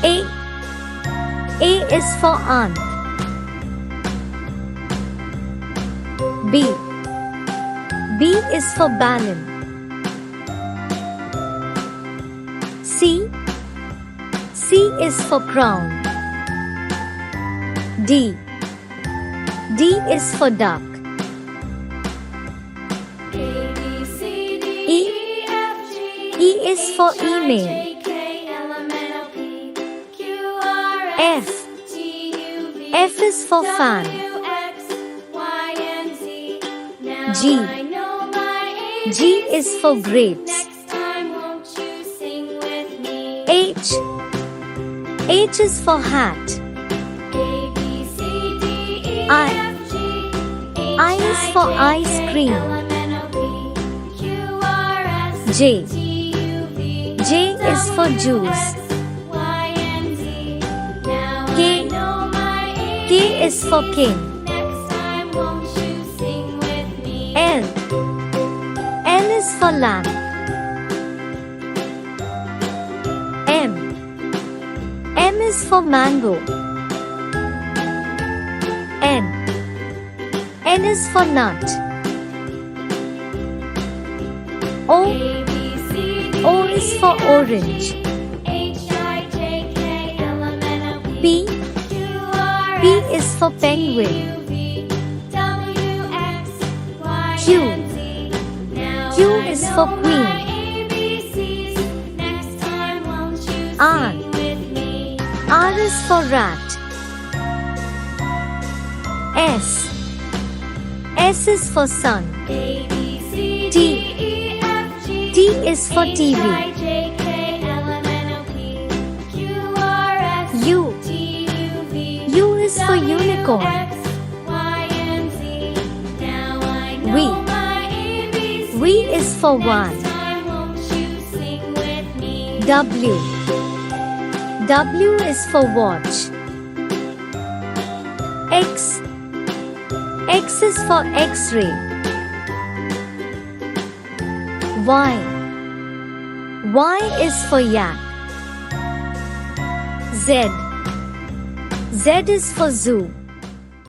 A. A is for aunt. B. B is for balloon. C. C is for crown. D. D is for duck. E. E is for email. F. F is for fan. G. G is for grapes. H. H is for hat. I is for ice cream. J. J is for juice. K. K is for king. L. L is for lamp. M. M is for mango. N. N is for nut. O. O is for orange. P. P is for penguin. Q. Q is for queen. R. R is for rat. S. S is for sun. T. T is for TV. U. U is for unicorn. V. V is for one. W. W is for watch. X. X is for X-ray. Y. Y is for yak. Z. Z is for zoo.